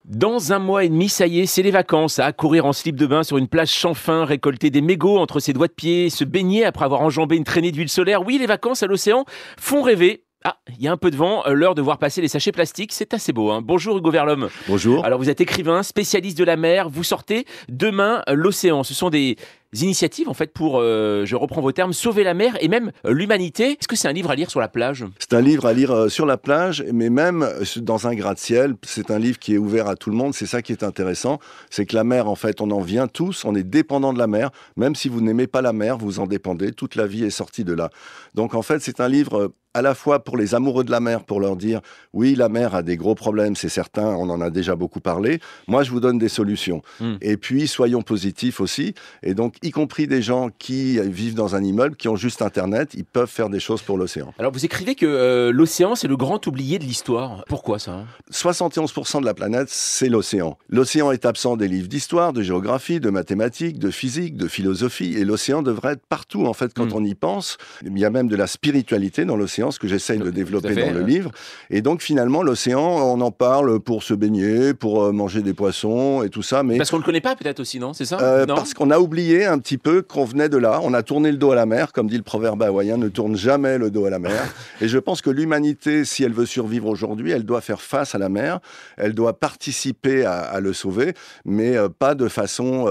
Dans un mois et demi, ça y est, c'est les vacances. À courir en slip de bain sur une plage sans fin, récolter des mégots entre ses doigts de pied, se baigner après avoir enjambé une traînée d'huile solaire. Oui, les vacances à l'océan font rêver. Ah, il y a un peu de vent, l'heure de voir passer les sachets plastiques, c'est assez beau. Bonjour Hugo Verlhomme. Bonjour. Alors vous êtes écrivain, spécialiste de la mer, vous sortez Demain l'océan. Ce sont des initiatives en fait pour, je reprends vos termes, sauver la mer et même l'humanité. Est-ce que c'est un livre à lire sur la plage ? C'est un livre à lire sur la plage, mais même dans un gratte-ciel. C'est un livre qui est ouvert à tout le monde. C'est ça qui est intéressant. C'est que la mer, en fait, on en vient tous. On est dépendant de la mer. Même si vous n'aimez pas la mer, vous en dépendez. Toute la vie est sortie de là. Donc, en fait, c'est un livre à la fois pour les amoureux de la mer, pour leur dire, oui, la mer a des gros problèmes, c'est certain. On en a déjà beaucoup parlé. Moi, je vous donne des solutions. Et puis, soyons positifs aussi. Et donc, y compris des gens qui vivent dans un immeuble, qui ont juste Internet, ils peuvent faire des choses pour l'océan. Alors vous écrivez que l'océan c'est le grand oublié de l'histoire. Pourquoi ça ? 71% de la planète, c'est l'océan. L'océan est absent des livres d'histoire, de géographie, de mathématiques, de physique, de philosophie. Et l'océan devrait être partout, en fait, quand on y pense. Il y a même de la spiritualité dans l'océan, ce que j'essaye de développer dans le livre. Et donc, finalement, l'océan, on en parle pour se baigner, pour manger des poissons et tout ça. Mais parce qu'on ne le connaît pas peut-être aussi, non ? C'est ça ? Non. Parce qu'on a oublié un petit peu qu'on venait de là. On a tourné le dos à la mer, comme dit le proverbe hawaïen, ne tourne jamais le dos à la mer. Et je pense que l'humanité, si elle veut survivre aujourd'hui, elle doit faire face à la mer, elle doit participer à le sauver, mais pas de façon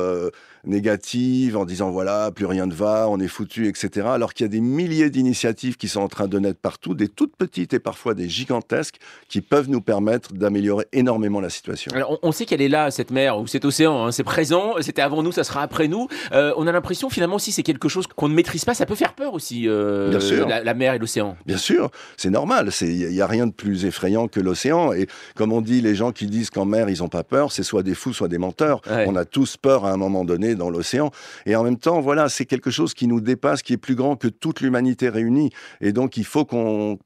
négative, en disant voilà, plus rien ne va, on est foutu, etc. Alors qu'il y a des milliers d'initiatives qui sont en train de naître partout, des toutes petites et parfois des gigantesques, qui peuvent nous permettre d'améliorer énormément la situation. Alors on sait qu'elle est là, cette mer ou cet océan, c'est présent, c'était avant nous, ça sera après nous. On a l'impression finalement si c'est quelque chose qu'on ne maîtrise pas, ça peut faire peur aussi, Bien sûr. la mer et l'océan. Bien sûr, c'est normal, il n'y a rien de plus effrayant que l'océan. Et comme on dit, les gens qui disent qu'en mer, ils n'ont pas peur, c'est soit des fous, soit des menteurs. Ouais. On a tous peur à un moment donné dans l'océan. Et en même temps, voilà, c'est quelque chose qui nous dépasse, qui est plus grand que toute l'humanité réunie. Et donc, il faut qu'on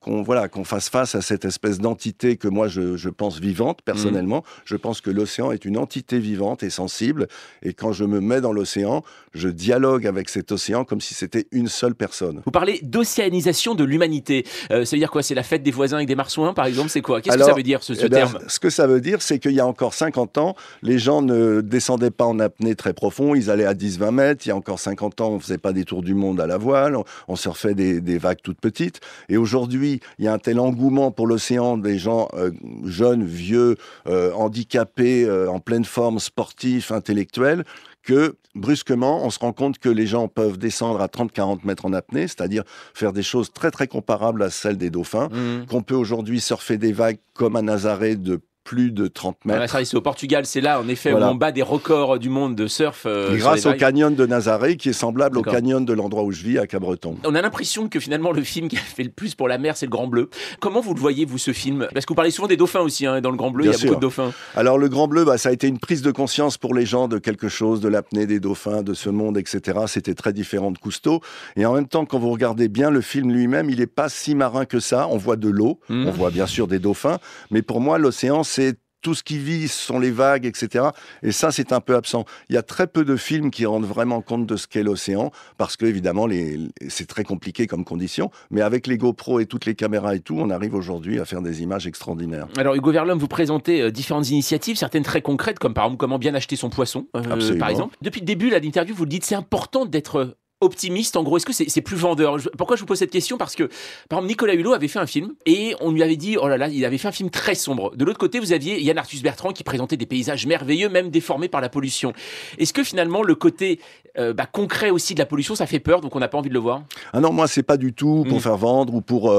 fasse face à cette espèce d'entité que moi, je pense vivante, personnellement. Je pense que l'océan est une entité vivante et sensible. Et quand je me mets dans l'océan, je dialogue avec cet océan comme si c'était une seule personne. Vous parlez d'océanisation de l'humanité. Ça veut dire quoi ? C'est la fête des voisins avec des marsouins, par exemple ? C'est quoi ? Qu'est-ce que ça veut dire, ce terme ? Ce que ça veut dire, c'est qu'il y a encore 50 ans, les gens ne descendaient pas en apnée très profond, ils allaient à 10-20 mètres. Il y a encore 50 ans, on ne faisait pas des tours du monde à la voile, on surfait des vagues toutes petites. Et aujourd'hui, il y a un tel engouement pour l'océan, des gens jeunes, vieux, handicapés, en pleine forme, sportifs, intellectuels, que brusquement, on se rend compte que les gens peuvent descendre à 30-40 mètres en apnée, c'est-à-dire faire des choses très très comparables à celles des dauphins, qu'on peut aujourd'hui surfer des vagues comme à Nazaré de plus de 30 mètres. Ça, c'est au Portugal, c'est là en effet Voilà. où on bat des records du monde de surf. Et grâce au canyon de Nazaré, qui est semblable au canyon de l'endroit où je vis, à Cabreton. On a l'impression que finalement le film qui a fait le plus pour la mer, c'est Le Grand Bleu. Comment vous le voyez, vous, ce film ? Parce que vous parlez souvent des dauphins aussi, dans Le Grand Bleu, Bien il y a sûr. beaucoup de dauphins. Alors le Grand Bleu, ça a été une prise de conscience pour les gens de quelque chose, de l'apnée des dauphins, de ce monde, etc. C'était très différent de Cousteau. Et en même temps, quand vous regardez bien le film lui-même, il n'est pas si marin que ça. On voit de l'eau, on voit bien sûr des dauphins. Mais pour moi, l'océan, c'est tout ce qui vit, ce sont les vagues, etc. Et ça, c'est un peu absent. Il y a très peu de films qui rendent vraiment compte de ce qu'est l'océan, parce que, évidemment, c'est très compliqué comme condition. Mais avec les GoPro et toutes les caméras et tout, on arrive aujourd'hui à faire des images extraordinaires. Alors, Hugo Verlhomme, vous présentez différentes initiatives, certaines très concrètes, comme par exemple comment bien acheter son poisson, par exemple. Depuis le début de l'interview, vous le dites, c'est important d'être optimiste, en gros. Est-ce que c'est plus vendeur ? Pourquoi je vous pose cette question ? Parce que, par exemple, Nicolas Hulot avait fait un film et on lui avait dit, oh là là, il avait fait un film très sombre. De l'autre côté, vous aviez Yann Arthus-Bertrand qui présentait des paysages merveilleux, même déformés par la pollution. Est-ce que finalement, le côté concret aussi de la pollution, ça fait peur, donc on n'a pas envie de le voir ? Ah non, moi, c'est pas du tout pour faire vendre ou pour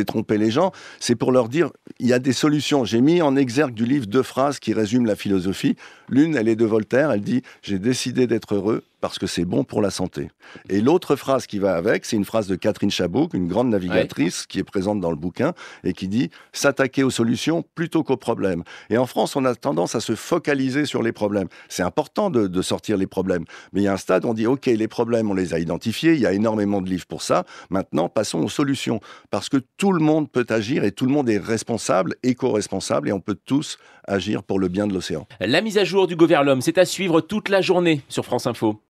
tromper les gens. C'est pour leur dire, il y a des solutions. J'ai mis en exergue du livre 2 phrases qui résument la philosophie. L'une, elle est de Voltaire. Elle dit « J'ai décidé d'être heureux parce que c'est bon pour la santé ». Et l'autre phrase qui va avec, c'est une phrase de Catherine Chabot, une grande navigatrice qui est présente dans le bouquin et qui dit « S'attaquer aux solutions plutôt qu'aux problèmes ». Et en France, on a tendance à se focaliser sur les problèmes. C'est important de sortir les problèmes. Mais il y a un stade où on dit « Ok, les problèmes, on les a identifiés. Il y a énormément de livres pour ça. Maintenant, passons aux solutions. » Parce que tout le monde peut agir et tout le monde est responsable, éco-responsable, et on peut tous agir pour le bien de l'océan. La mise à jour d'Hugo Verlhomme, c'est à suivre toute la journée sur France Info.